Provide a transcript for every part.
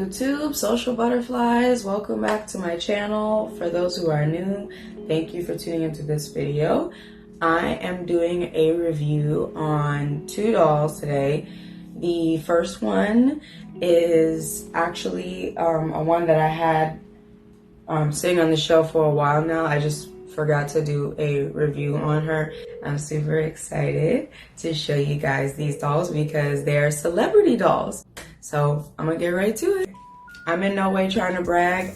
YouTube, social butterflies. Welcome back to my channel. For those who are new, thank you for tuning into this video. I am doing a review on two dolls today. The first one is actually a one that I had sitting on the shelf for a while now. I just forgot to do a review on her. I'm super excited to show you guys these dolls because they're celebrity dolls. So I'm gonna get right to it. I'm in no way trying to brag.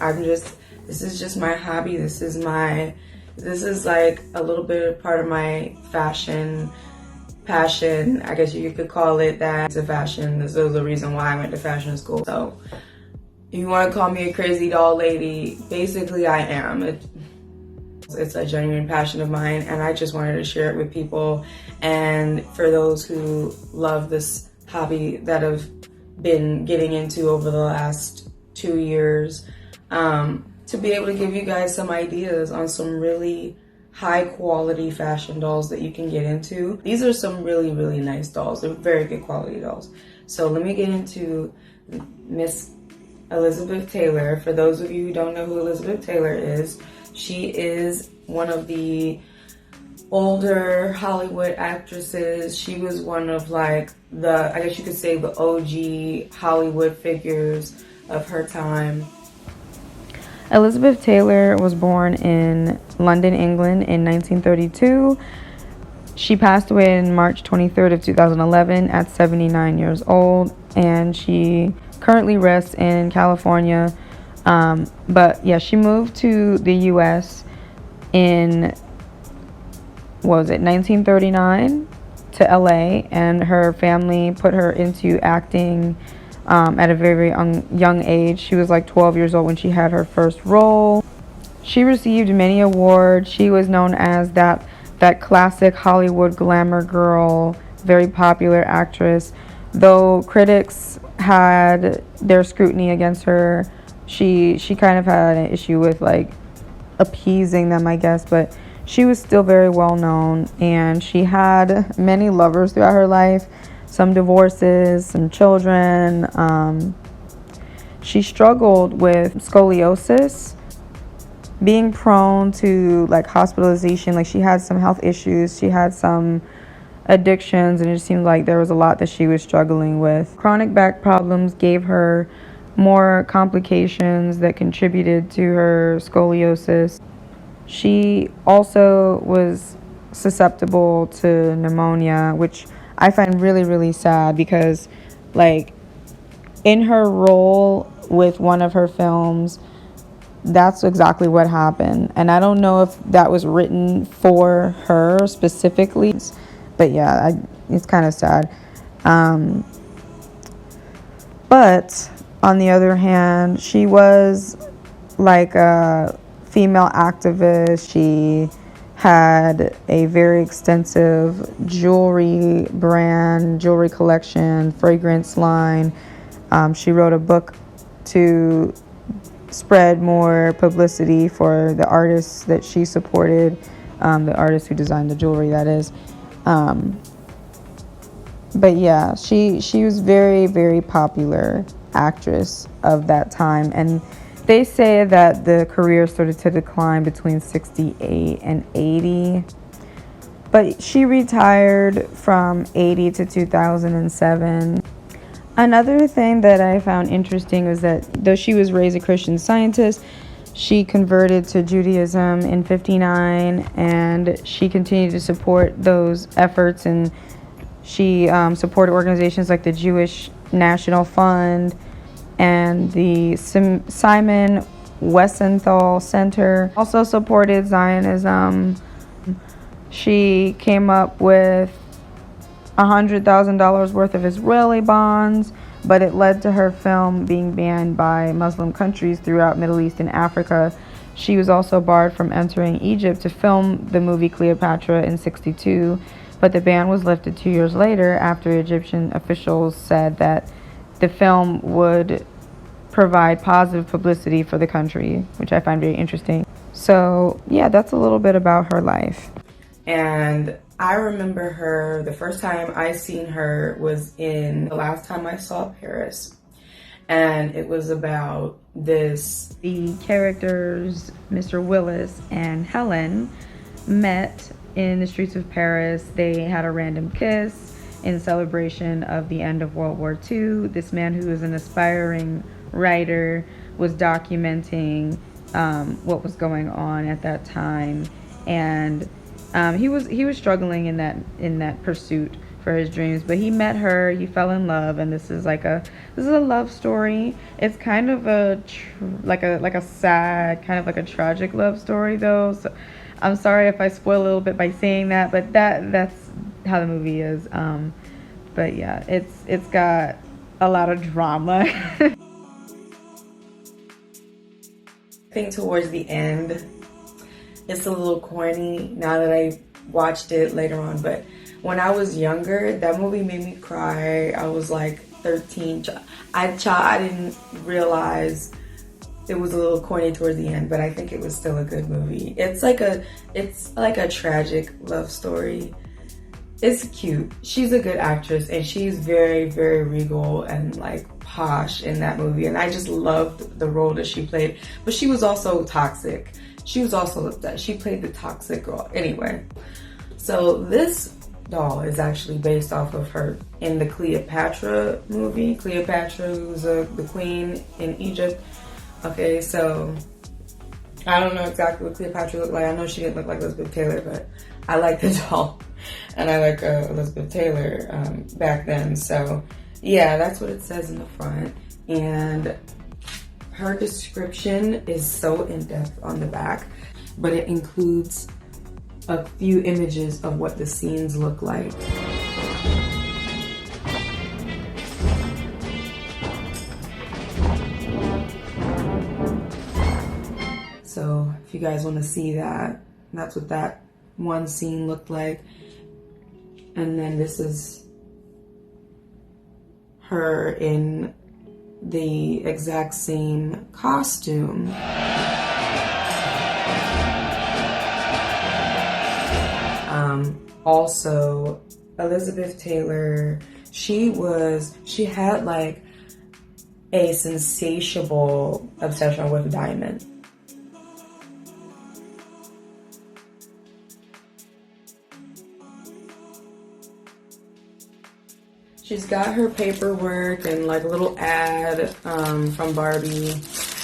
This is just my hobby. This is like a little bit of part of my fashion passion. I guess you could call it that. It's a fashion. This is the reason why I went to fashion school. So if you want to call me a crazy doll lady, basically I am. It's a genuine passion of mine, and I just wanted to share it with people. And for those who love this hobby that I've been getting into over the last 2 years, to be able to give you guys some ideas on some really high quality fashion dolls that you can get into. These are some really, really nice dolls. They're very good quality dolls. So let me get into Miss Elizabeth Taylor. For those of you who don't know who Elizabeth Taylor is, she is one of the older Hollywood actresses. She was one of like I guess you could say the OG Hollywood figures of her time. Elizabeth Taylor was born in London, England in 1932. She passed away on March 23rd of 2011 at 79 years old, and she currently rests in California. But yeah, she moved to the US in, 1939 to LA, and her family put her into acting at a very young age. She was like 12 years old when she had her first role. She received many awards. She was known as that classic Hollywood glamour girl, very popular actress. Though critics had their scrutiny against her, she kind of had an issue with like appeasing them, I guess, but she was still very well known, and she had many lovers throughout her life, some divorces, some children. She struggled with scoliosis, being prone to like hospitalization. Like she had some health issues, she had some addictions, and it seemed like there was a lot that she was struggling with. Chronic back problems gave her more complications that contributed to her scoliosis. She also was susceptible to pneumonia, which I find really, really sad because like in her role with one of her films, that's exactly what happened. And I don't know if that was written for her specifically, but yeah, it's kind of sad. But on the other hand, she was like a female activist. She had a very extensive jewelry collection, fragrance line. She wrote a book to spread more publicity for the artists that she supported, the artists who designed the jewelry, that is. But yeah, she was very, very popular actress of that time, and they say that the career started to decline between 68 and 80, but she retired from 80 to 2007. Another thing that I found interesting was that though she was raised a Christian Scientist, she converted to Judaism in 59, and she continued to support those efforts, and she supported organizations like the Jewish National Fund and the Simon Wiesenthal Center. Also supported Zionism. She came up with $100,000 worth of Israeli bonds, but it led to her film being banned by Muslim countries throughout Middle East and Africa. She was also barred from entering Egypt to film the movie Cleopatra in '62, but the ban was lifted 2 years later after Egyptian officials said that the film would provide positive publicity for the country, which I find very interesting. So yeah, that's a little bit about her life. And I remember her, the first time I seen her was in the last time I saw Paris. and it was about the characters, Mr. Willis and Helen, met in the streets of Paris. They had a random kiss in celebration of the end of World War II. This man, who is an aspiring writer, was documenting what was going on at that time, and he was struggling in that pursuit for his dreams. But he met her, he fell in love, and this is a love story. It's kind of like a sad, kind of like a tragic love story though. So I'm sorry if I spoil a little bit by saying that, but that's how the movie is. But yeah, it's got a lot of drama. I think towards the end, it's a little corny now that I watched it later on, but when I was younger, that movie made me cry. I was like 13. I didn't realize it was a little corny towards the end, but I think it was still a good movie. It's like a tragic love story. It's cute. She's a good actress, and she's very, very regal and like posh in that movie. And I just loved the role that she played. But she was also toxic. She played the toxic girl. Anyway, so this doll is actually based off of her in the Cleopatra movie. Cleopatra, who's the queen in Egypt. Okay, so I don't know exactly what Cleopatra looked like. I know she didn't look like Elizabeth Taylor, but I like the doll. And I like Elizabeth Taylor back then. So yeah, that's what it says in the front. And her description is so in-depth on the back, but it includes a few images of what the scenes look like. So if you guys want to see that, that's what that one scene looked like. And then this is her in the exact same costume. Also, Elizabeth Taylor, she had like a insatiable obsession with diamond. She's got her paperwork and like a little ad from Barbie,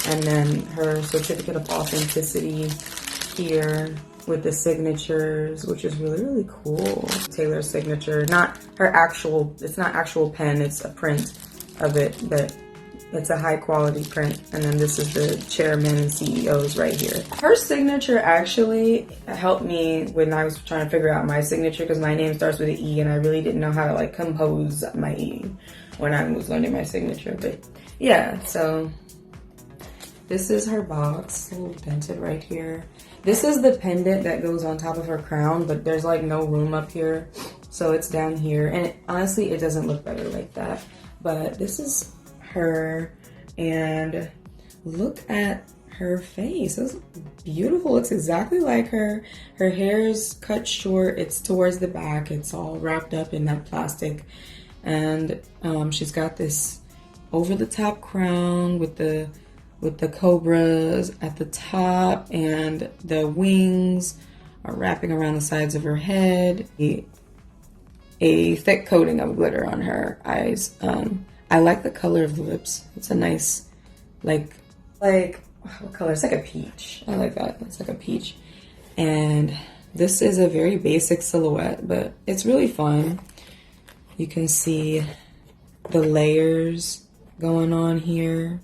and then her certificate of authenticity here with the signatures, which is really, really cool. Taylor's signature, not her actual, it's not actual pen, it's a print of it, but it's a high quality print. And then this is the chairman and CEOs right here. Her signature actually helped me when I was trying to figure out my signature, because my name starts with an E and I really didn't know how to like compose my E when I was learning my signature. But yeah, so this is her box, a little dented right here. This is the pendant that goes on top of her crown, but there's like no room up here, so it's down here. And honestly, it doesn't look better like that. But this is her, and look at her face. It's beautiful. It's exactly like her. Her hair is cut short. It's towards the back. It's all wrapped up in that plastic, and she's got this over-the-top crown with the cobras at the top, and the wings are wrapping around the sides of her head. A thick coating of glitter on her eyes. I like the color of the lips. It's a nice, like what color? It's like a peach. I like that. It's like a peach. And this is a very basic silhouette, but it's really fun. You can see the layers going on here.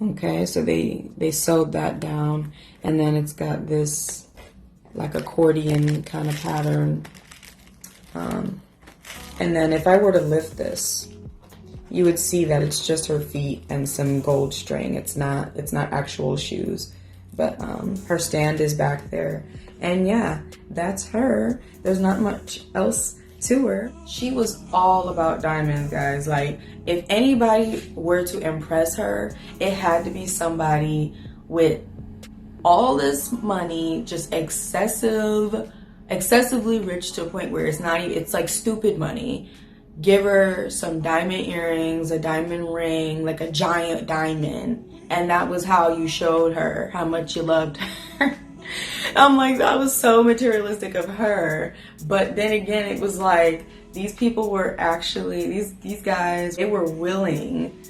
Okay, so they sewed that down, and then it's got this like accordion kind of pattern. And then if I were to lift this, you would see that it's just her feet and some gold string. It's not actual shoes, but her stand is back there. And yeah, that's her. There's not much else to her. She was all about diamonds, guys. Like, if anybody were to impress her, it had to be somebody with all this money, just excessively rich to a point where it's not even, it's like stupid money. give her some diamond earrings, a diamond ring, like a giant diamond. And that was how you showed her how much you loved her. I'm like, that was so materialistic of her. But then again, it was like, these people were actually, these guys, they were willing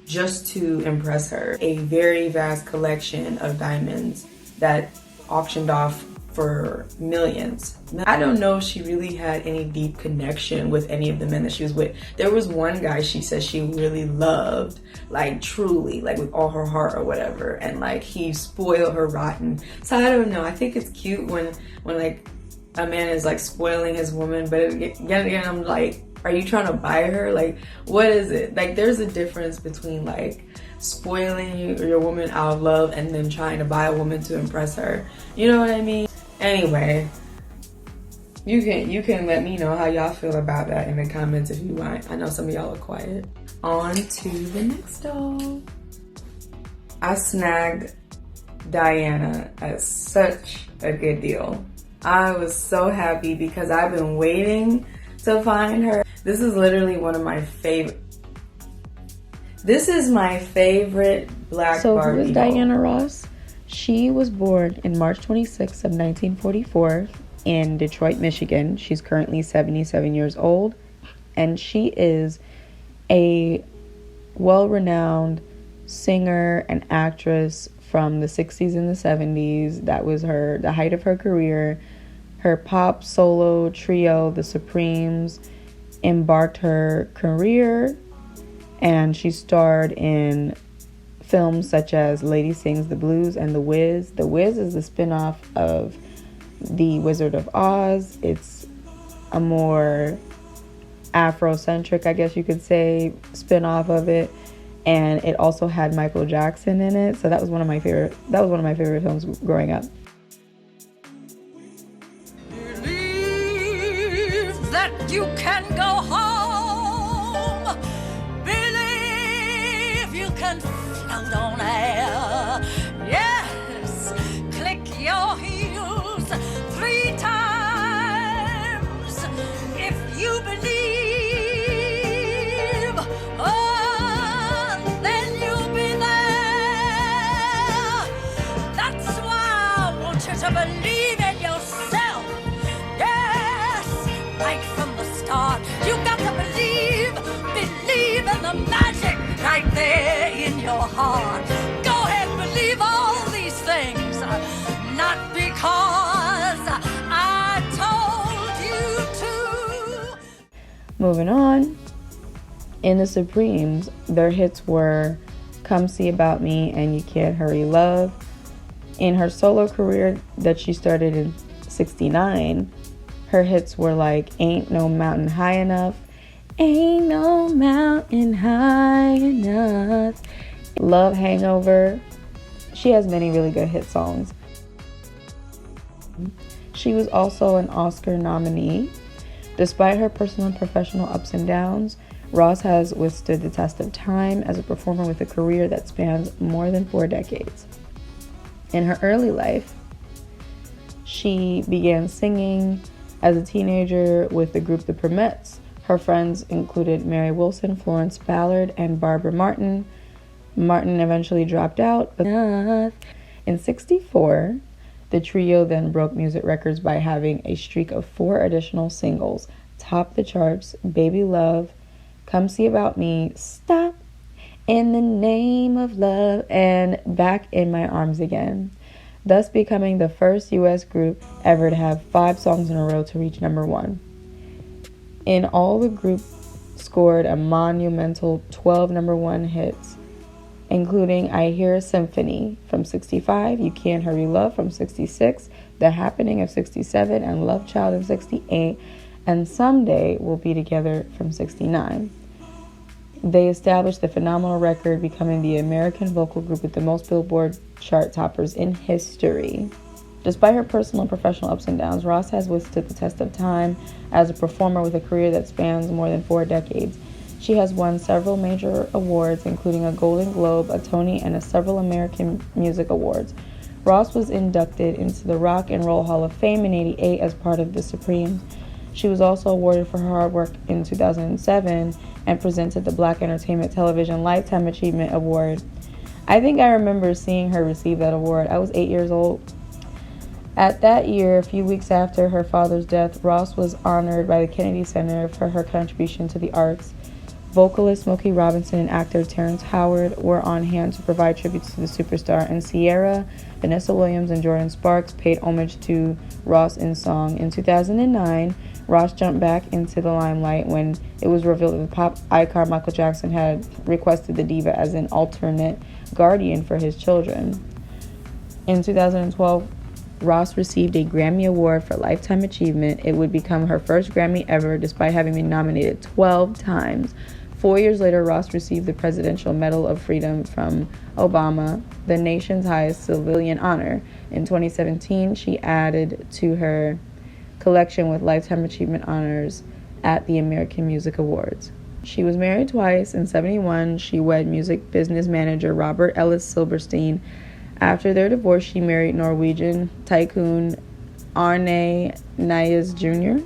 just to impress her. A very vast collection of diamonds that auctioned off for millions. I don't know if she really had any deep connection with any of the men that she was with. There was one guy she said she really loved, like truly, like with all her heart or whatever, and like he spoiled her rotten. So I don't know. I think it's cute when like a man is like spoiling his woman, but again, I'm like, are you trying to buy her? Like, what is it? Like, there's a difference between like spoiling your woman out of love and then trying to buy a woman to impress her. You know what I mean? Anyway, you can let me know how y'all feel about that in the comments if you want. I know some of y'all are quiet. On to the next doll. I snagged Diana at such a good deal. I was so happy because I've been waiting to find her. This is literally one of my favorite. This is my favorite black Barbie. So who is Diana Ross? She was born in March 26th of 1944 in Detroit, Michigan. She's currently 77 years old, and she is a well-renowned singer and actress from the 60s and the 70s. That was the height of her career. Her pop solo trio, The Supremes, embarked her career, and she starred in films such as Lady Sings the Blues and The Wiz. The Wiz is the spin-off of The Wizard of Oz. It's a more Afrocentric, I guess you could say, spin-off of it. And it also had Michael Jackson in it. So that was one of my favorite films growing up. Believe that you can go home. Believe you can float on air. Yes, click your heels 3 times. If you believe, oh, then you'll be there. That's why I want you to believe in yourself. Yes, right from the start, you got to believe in the magic right there in your heart. Go ahead, believe all these things, not because I told you to. Moving on, in the Supremes, their hits were Come See About Me and You Can't Hurry Love. In her solo career that she started in 69, her hits were like Ain't No Mountain High Enough, Ain't No Mountain High Enough, Love Hangover. She has many really good hit songs. She was also an Oscar nominee. Despite her personal and professional ups and downs, Ross has withstood the test of time as a performer with a career that spans more than 4 decades. In her early life, she began singing as a teenager with the group The Primettes. Her friends included Mary Wilson, Florence Ballard, and Barbara Martin. Martin eventually dropped out. In '64, the trio then broke music records by having a streak of 4 additional singles top the charts: Baby Love, Come See About Me, Stop, In the Name of Love, and Back in My Arms Again, thus becoming the first U.S. group ever to have 5 songs in a row to reach number 1. In all, the group scored a monumental 12 number 1 hits, including I Hear a Symphony from 65, You Can't Hurry Love from 66, The Happening of 67, and Love Child of 68, and Someday We'll Be Together from 69. They established the phenomenal record, becoming the American vocal group with the most Billboard chart toppers in history. Despite her personal and professional ups and downs, Ross has withstood the test of time as a performer with a career that spans more than 4 decades. She has won several major awards, including a Golden Globe, a Tony, and several American Music Awards. Ross was inducted into the Rock and Roll Hall of Fame in '88 as part of the Supremes. She was also awarded for her hard work in 2007 and presented the Black Entertainment Television Lifetime Achievement Award. I think I remember seeing her receive that award. I was 8 years old. At that year, a few weeks after her father's death, Ross was honored by the Kennedy Center for her contribution to the arts. Vocalist Smokey Robinson and actor Terrence Howard were on hand to provide tributes to the superstar, and Sierra, Vanessa Williams, and Jordan Sparks paid homage to Ross in song. In 2009, Ross jumped back into the limelight when it was revealed that the pop icon Michael Jackson had requested the diva as an alternate guardian for his children. In 2012, Ross received a Grammy Award for Lifetime Achievement. It would become her first Grammy ever, despite having been nominated 12 times. 4 years later, Ross received the Presidential Medal of Freedom from Obama, the nation's highest civilian honor. In 2017, she added to her collection with Lifetime Achievement honors at the American Music Awards. She was married twice. In 1971, she wed music business manager Robert Ellis Silverstein. After their divorce, she married Norwegian tycoon Arne Nies Jr.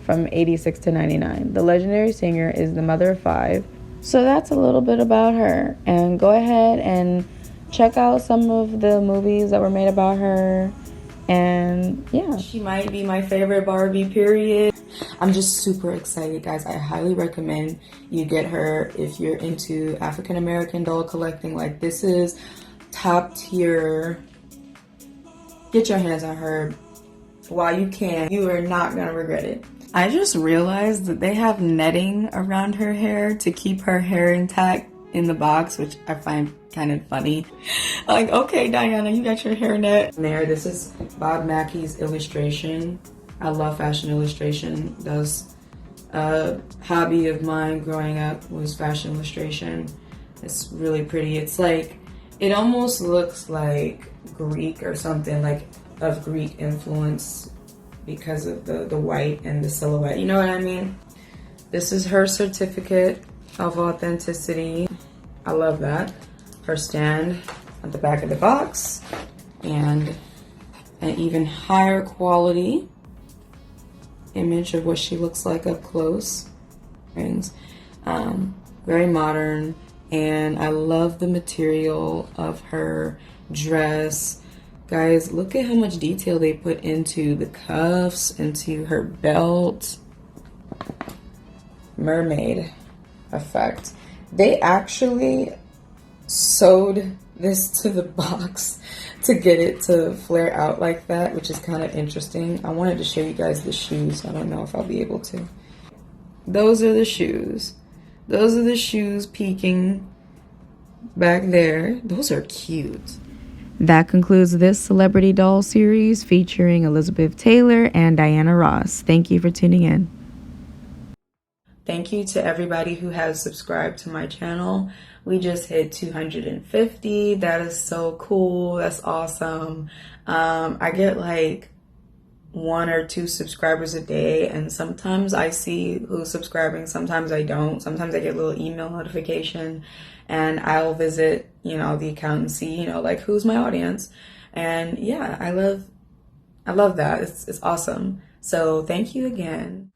from 86 to 99. The legendary singer is the mother of 5. So that's a little bit about her. And go ahead and check out some of the movies that were made about her. And yeah. She might be my favorite Barbie, period. I'm just super excited, guys. I highly recommend you get her if you're into African American doll collecting. Like, this is top tier. Get your hands on her while you can. You are not gonna regret it. I just realized that they have netting around her hair to keep her hair intact in the box, which I find kind of funny. Like, okay, Diana, you got your hair net. There, this is Bob Mackie's illustration. I love fashion illustration. That's a hobby of mine growing up, was fashion illustration. It's really pretty. It's like, it almost looks like Greek or something, like of Greek influence, because of the white and the silhouette. You know what I mean? This is her certificate of authenticity. I love that. Her stand at the back of the box, and an even higher quality image of what she looks like up close. Rings. Very modern, and I love the material of her dress. Guys, look at how much detail they put into the cuffs, into her belt. Mermaid effect. They actually sewed this to the box to get it to flare out like that, which is kind of interesting. I wanted to show you guys the shoes. I don't know if I'll be able to. Those are the shoes. Those are the shoes peeking back there. Those are cute. That concludes this Celebrity Doll series featuring Elizabeth Taylor and Diana Ross. Thank you for tuning in. Thank you to everybody who has subscribed to my channel. We just hit 250. That is so cool. That's awesome. I get like 1 or 2 subscribers a day, and sometimes I see who's subscribing, sometimes I don't. Sometimes I get a little email notification, and I'll visit, the account and see, like, who's my audience. And yeah, I love that. It's awesome. So thank you again.